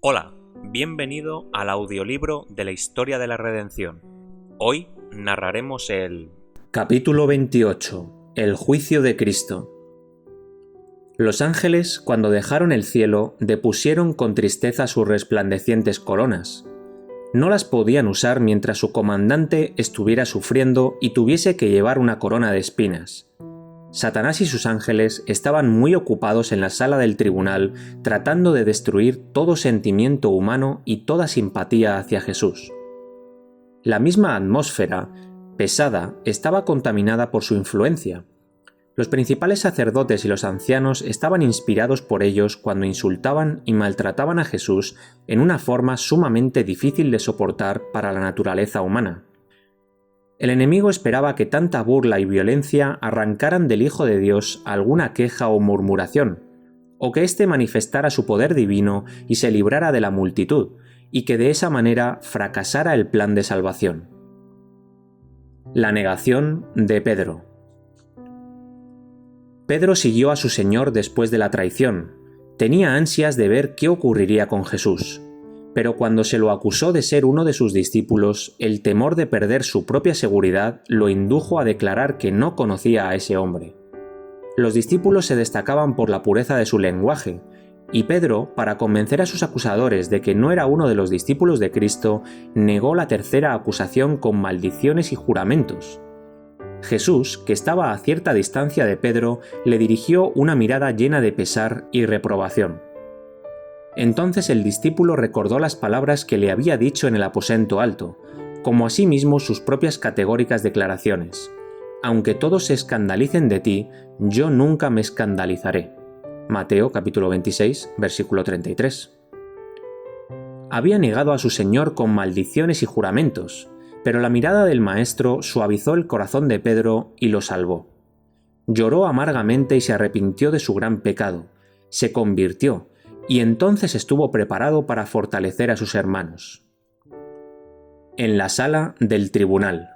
Hola, bienvenido al audiolibro de la historia de la redención. Hoy narraremos el Capítulo 28. El juicio de Cristo. Los ángeles, cuando dejaron el cielo, depusieron con tristeza sus resplandecientes coronas. No las podían usar mientras su comandante estuviera sufriendo y tuviese que llevar una corona de espinas. Satanás y sus ángeles estaban muy ocupados en la sala del tribunal tratando de destruir todo sentimiento humano y toda simpatía hacia Jesús. La misma atmósfera, pesada, estaba contaminada por su influencia. Los principales sacerdotes y los ancianos estaban inspirados por ellos cuando insultaban y maltrataban a Jesús en una forma sumamente difícil de soportar para la naturaleza humana. El enemigo esperaba que tanta burla y violencia arrancaran del Hijo de Dios alguna queja o murmuración, o que éste manifestara su poder divino y se librara de la multitud, y que de esa manera fracasara el plan de salvación. La negación de Pedro. Pedro siguió a su Señor después de la traición. Tenía ansias de ver qué ocurriría con Jesús. Pero cuando se lo acusó de ser uno de sus discípulos, el temor de perder su propia seguridad lo indujo a declarar que no conocía a ese hombre. Los discípulos se destacaban por la pureza de su lenguaje, y Pedro, para convencer a sus acusadores de que no era uno de los discípulos de Cristo, negó la tercera acusación con maldiciones y juramentos. Jesús, que estaba a cierta distancia de Pedro, le dirigió una mirada llena de pesar y reprobación. Entonces el discípulo recordó las palabras que le había dicho en el aposento alto, como asimismo sus propias categóricas declaraciones: «Aunque todos se escandalicen de ti, yo nunca me escandalizaré». Mateo capítulo 26, versículo 33. Había negado a su Señor con maldiciones y juramentos, pero la mirada del Maestro suavizó el corazón de Pedro y lo salvó. Lloró amargamente y se arrepintió de su gran pecado, se convirtió, y entonces estuvo preparado para fortalecer a sus hermanos. En la sala del tribunal.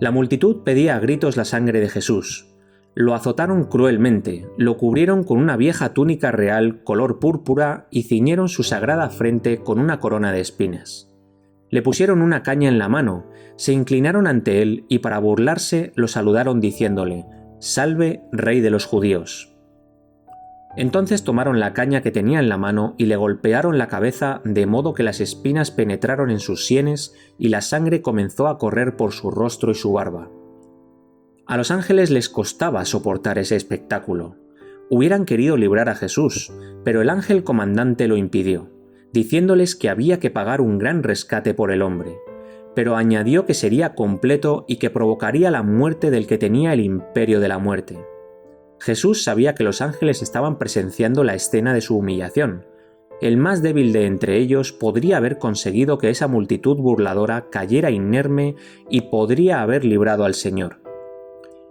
La multitud pedía a gritos la sangre de Jesús. Lo azotaron cruelmente, lo cubrieron con una vieja túnica real color púrpura y ciñeron su sagrada frente con una corona de espinas. Le pusieron una caña en la mano, se inclinaron ante él y para burlarse lo saludaron diciéndole: «Salve, Rey de los judíos». Entonces tomaron la caña que tenía en la mano y le golpearon la cabeza de modo que las espinas penetraron en sus sienes y la sangre comenzó a correr por su rostro y su barba. A los ángeles les costaba soportar ese espectáculo. Hubieran querido librar a Jesús, pero el ángel comandante lo impidió, diciéndoles que había que pagar un gran rescate por el hombre, pero añadió que sería completo y que provocaría la muerte del que tenía el imperio de la muerte. Jesús sabía que los ángeles estaban presenciando la escena de su humillación. El más débil de entre ellos podría haber conseguido que esa multitud burladora cayera inerme y podría haber librado al Señor.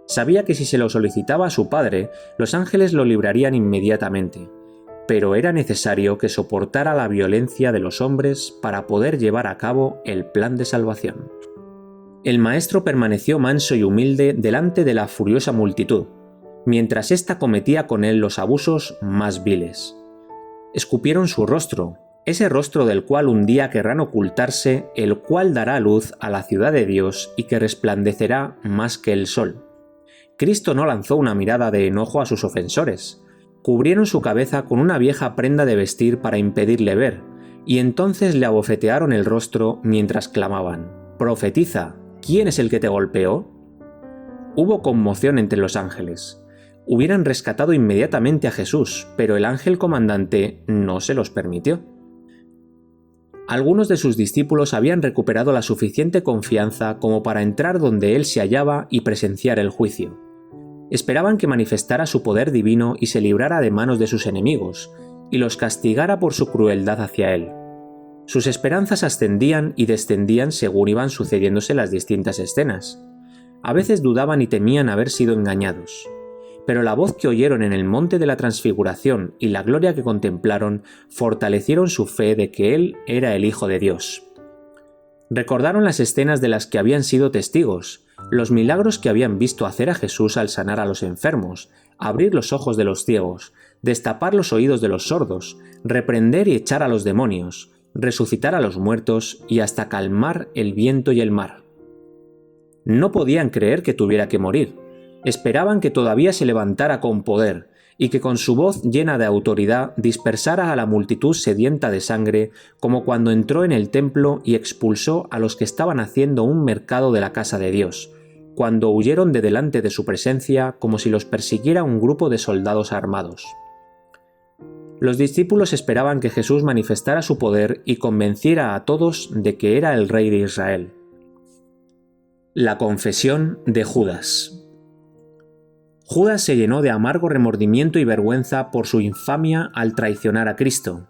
Sabía que si se lo solicitaba a su Padre, los ángeles lo librarían inmediatamente, pero era necesario que soportara la violencia de los hombres para poder llevar a cabo el plan de salvación. El Maestro permaneció manso y humilde delante de la furiosa multitud, mientras ésta cometía con él los abusos más viles. Escupieron su rostro, ese rostro del cual un día querrán ocultarse, el cual dará luz a la ciudad de Dios y que resplandecerá más que el sol. Cristo no lanzó una mirada de enojo a sus ofensores. Cubrieron su cabeza con una vieja prenda de vestir para impedirle ver, y entonces le abofetearon el rostro mientras clamaban: «Profetiza, ¿quién es el que te golpeó?». Hubo conmoción entre los ángeles. Hubieran rescatado inmediatamente a Jesús, pero el ángel comandante no se los permitió. Algunos de sus discípulos habían recuperado la suficiente confianza como para entrar donde él se hallaba y presenciar el juicio. Esperaban que manifestara su poder divino y se librara de manos de sus enemigos, y los castigara por su crueldad hacia él. Sus esperanzas ascendían y descendían según iban sucediéndose las distintas escenas. A veces dudaban y temían haber sido engañados. Pero la voz que oyeron en el monte de la transfiguración y la gloria que contemplaron fortalecieron su fe de que él era el Hijo de Dios. Recordaron las escenas de las que habían sido testigos, los milagros que habían visto hacer a Jesús al sanar a los enfermos, abrir los ojos de los ciegos, destapar los oídos de los sordos, reprender y echar a los demonios, resucitar a los muertos y hasta calmar el viento y el mar. No podían creer que tuviera que morir. Esperaban que todavía se levantara con poder y que con su voz llena de autoridad dispersara a la multitud sedienta de sangre, como cuando entró en el templo y expulsó a los que estaban haciendo un mercado de la casa de Dios, cuando huyeron de delante de su presencia como si los persiguiera un grupo de soldados armados. Los discípulos esperaban que Jesús manifestara su poder y convenciera a todos de que era el Rey de Israel. La confesión de Judas. Judas se llenó de amargo remordimiento y vergüenza por su infamia al traicionar a Cristo,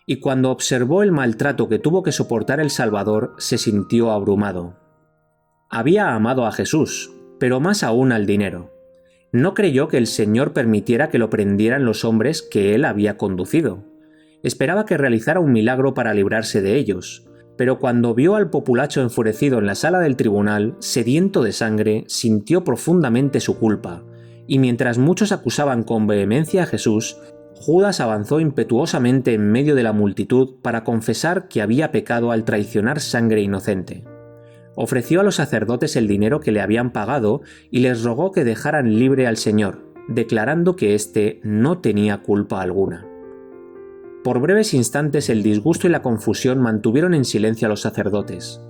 y cuando observó el maltrato que tuvo que soportar el Salvador, se sintió abrumado. Había amado a Jesús, pero más aún al dinero. No creyó que el Señor permitiera que lo prendieran los hombres que él había conducido. Esperaba que realizara un milagro para librarse de ellos, pero cuando vio al populacho enfurecido en la sala del tribunal, sediento de sangre, sintió profundamente su culpa, y mientras muchos acusaban con vehemencia a Jesús, Judas avanzó impetuosamente en medio de la multitud para confesar que había pecado al traicionar sangre inocente. Ofreció a los sacerdotes el dinero que le habían pagado y les rogó que dejaran libre al Señor, declarando que éste no tenía culpa alguna. Por breves instantes el disgusto y la confusión mantuvieron en silencio a los sacerdotes.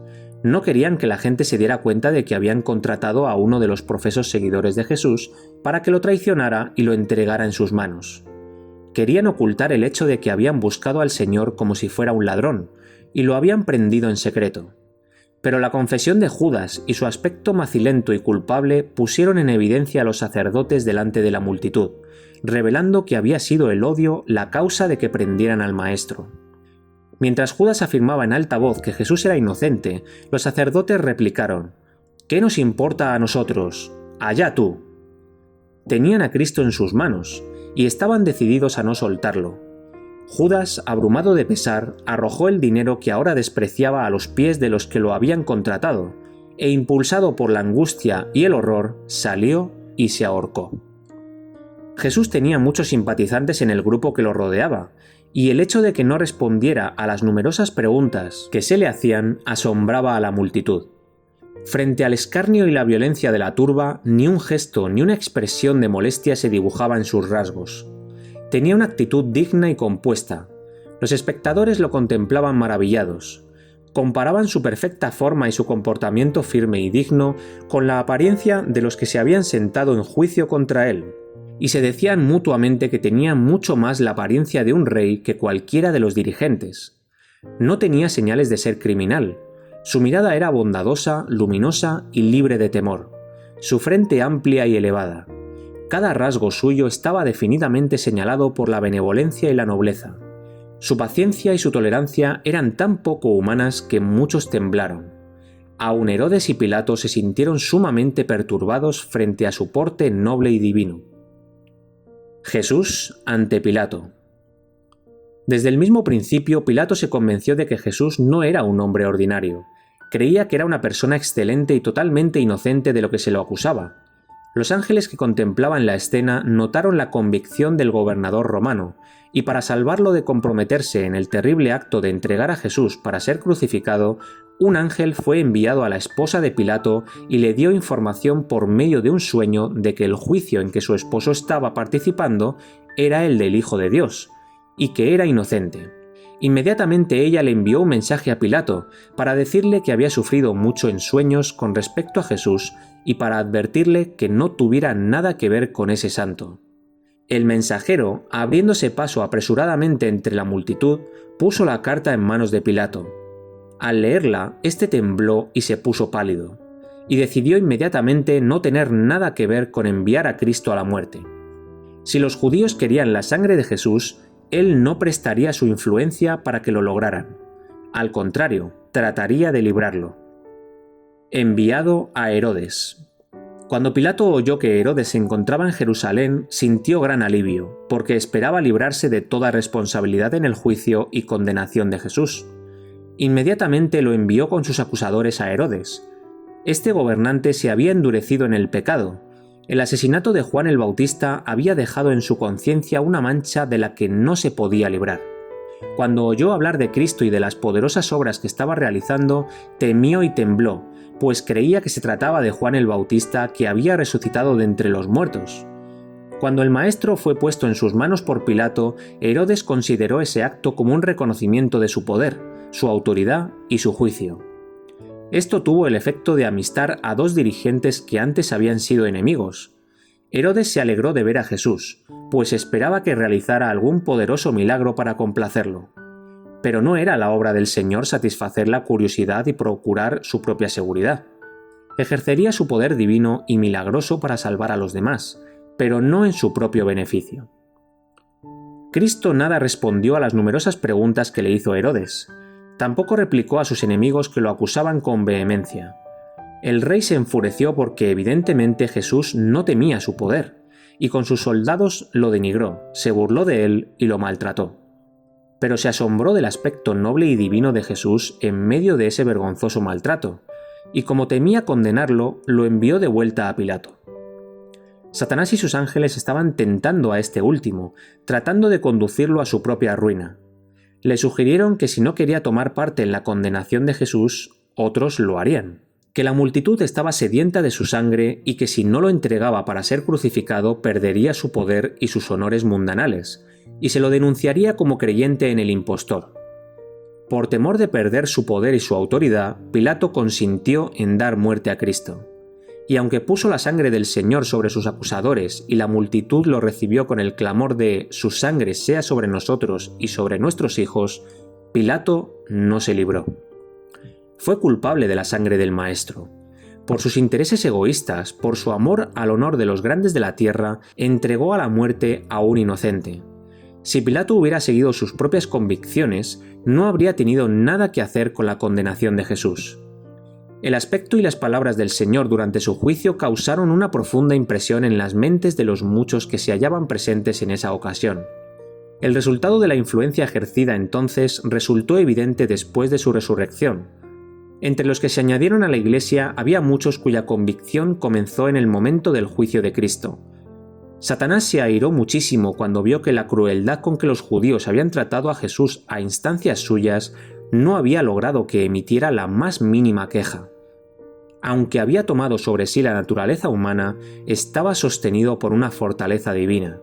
No querían que la gente se diera cuenta de que habían contratado a uno de los profesos seguidores de Jesús para que lo traicionara y lo entregara en sus manos. Querían ocultar el hecho de que habían buscado al Señor como si fuera un ladrón, y lo habían prendido en secreto. Pero la confesión de Judas y su aspecto macilento y culpable pusieron en evidencia a los sacerdotes delante de la multitud, revelando que había sido el odio la causa de que prendieran al Maestro. Mientras Judas afirmaba en alta voz que Jesús era inocente, los sacerdotes replicaron: «¿Qué nos importa a nosotros? Allá tú». Tenían a Cristo en sus manos, y estaban decididos a no soltarlo. Judas, abrumado de pesar, arrojó el dinero que ahora despreciaba a los pies de los que lo habían contratado, e impulsado por la angustia y el horror, salió y se ahorcó. Jesús tenía muchos simpatizantes en el grupo que lo rodeaba, y el hecho de que no respondiera a las numerosas preguntas que se le hacían asombraba a la multitud. Frente al escarnio y la violencia de la turba, ni un gesto ni una expresión de molestia se dibujaba en sus rasgos. Tenía una actitud digna y compuesta. Los espectadores lo contemplaban maravillados. Comparaban su perfecta forma y su comportamiento firme y digno con la apariencia de los que se habían sentado en juicio contra él, y se decían mutuamente que tenía mucho más la apariencia de un rey que cualquiera de los dirigentes. No tenía señales de ser criminal. Su mirada era bondadosa, luminosa y libre de temor. Su frente amplia y elevada. Cada rasgo suyo estaba definidamente señalado por la benevolencia y la nobleza. Su paciencia y su tolerancia eran tan poco humanas que muchos temblaron. Aun Herodes y Pilato se sintieron sumamente perturbados frente a su porte noble y divino. Jesús ante Pilato. Desde el mismo principio, Pilato se convenció de que Jesús no era un hombre ordinario. Creía que era una persona excelente y totalmente inocente de lo que se lo acusaba. Los ángeles que contemplaban la escena notaron la convicción del gobernador romano, y para salvarlo de comprometerse en el terrible acto de entregar a Jesús para ser crucificado, un ángel fue enviado a la esposa de Pilato y le dio información por medio de un sueño de que el juicio en que su esposo estaba participando era el del Hijo de Dios, y que era inocente. Inmediatamente ella le envió un mensaje a Pilato para decirle que había sufrido mucho en sueños con respecto a Jesús y para advertirle que no tuviera nada que ver con ese santo. El mensajero, abriéndose paso apresuradamente entre la multitud, puso la carta en manos de Pilato. Al leerla, éste tembló y se puso pálido, y decidió inmediatamente no tener nada que ver con enviar a Cristo a la muerte. Si los judíos querían la sangre de Jesús, él no prestaría su influencia para que lo lograran. Al contrario, trataría de librarlo. Enviado a Herodes. Cuando Pilato oyó que Herodes se encontraba en Jerusalén, sintió gran alivio, porque esperaba librarse de toda responsabilidad en el juicio y condenación de Jesús. Inmediatamente lo envió con sus acusadores a Herodes. Este gobernante se había endurecido en el pecado. El asesinato de Juan el Bautista había dejado en su conciencia una mancha de la que no se podía librar. Cuando oyó hablar de Cristo y de las poderosas obras que estaba realizando, temió y tembló, pues creía que se trataba de Juan el Bautista, que había resucitado de entre los muertos. Cuando el maestro fue puesto en sus manos por Pilato, Herodes consideró ese acto como un reconocimiento de su poder, su autoridad y su juicio. Esto tuvo el efecto de amistar a dos dirigentes que antes habían sido enemigos. Herodes se alegró de ver a Jesús, pues esperaba que realizara algún poderoso milagro para complacerlo. Pero no era la obra del Señor satisfacer la curiosidad y procurar su propia seguridad. Ejercería su poder divino y milagroso para salvar a los demás, pero no en su propio beneficio. Cristo nada respondió a las numerosas preguntas que le hizo Herodes. Tampoco replicó a sus enemigos que lo acusaban con vehemencia. El rey se enfureció porque evidentemente Jesús no temía su poder, y con sus soldados lo denigró, se burló de él y lo maltrató. Pero se asombró del aspecto noble y divino de Jesús en medio de ese vergonzoso maltrato, y como temía condenarlo, lo envió de vuelta a Pilato. Satanás y sus ángeles estaban tentando a este último, tratando de conducirlo a su propia ruina. Le sugirieron que si no quería tomar parte en la condenación de Jesús, otros lo harían, que la multitud estaba sedienta de su sangre y que si no lo entregaba para ser crucificado perdería su poder y sus honores mundanales, y se lo denunciaría como creyente en el impostor. Por temor de perder su poder y su autoridad, Pilato consintió en dar muerte a Cristo. Y aunque puso la sangre del Señor sobre sus acusadores y la multitud lo recibió con el clamor de «su sangre sea sobre nosotros y sobre nuestros hijos», Pilato no se libró. Fue culpable de la sangre del Maestro. Por sus intereses egoístas, por su amor al honor de los grandes de la tierra, entregó a la muerte a un inocente. Si Pilato hubiera seguido sus propias convicciones, no habría tenido nada que hacer con la condenación de Jesús. El aspecto y las palabras del Señor durante su juicio causaron una profunda impresión en las mentes de los muchos que se hallaban presentes en esa ocasión. El resultado de la influencia ejercida entonces resultó evidente después de su resurrección. Entre los que se añadieron a la Iglesia había muchos cuya convicción comenzó en el momento del juicio de Cristo. Satanás se airó muchísimo cuando vio que la crueldad con que los judíos habían tratado a Jesús a instancias suyas no había logrado que emitiera la más mínima queja. Aunque había tomado sobre sí la naturaleza humana, estaba sostenido por una fortaleza divina,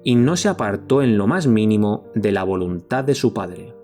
y no se apartó en lo más mínimo de la voluntad de su Padre.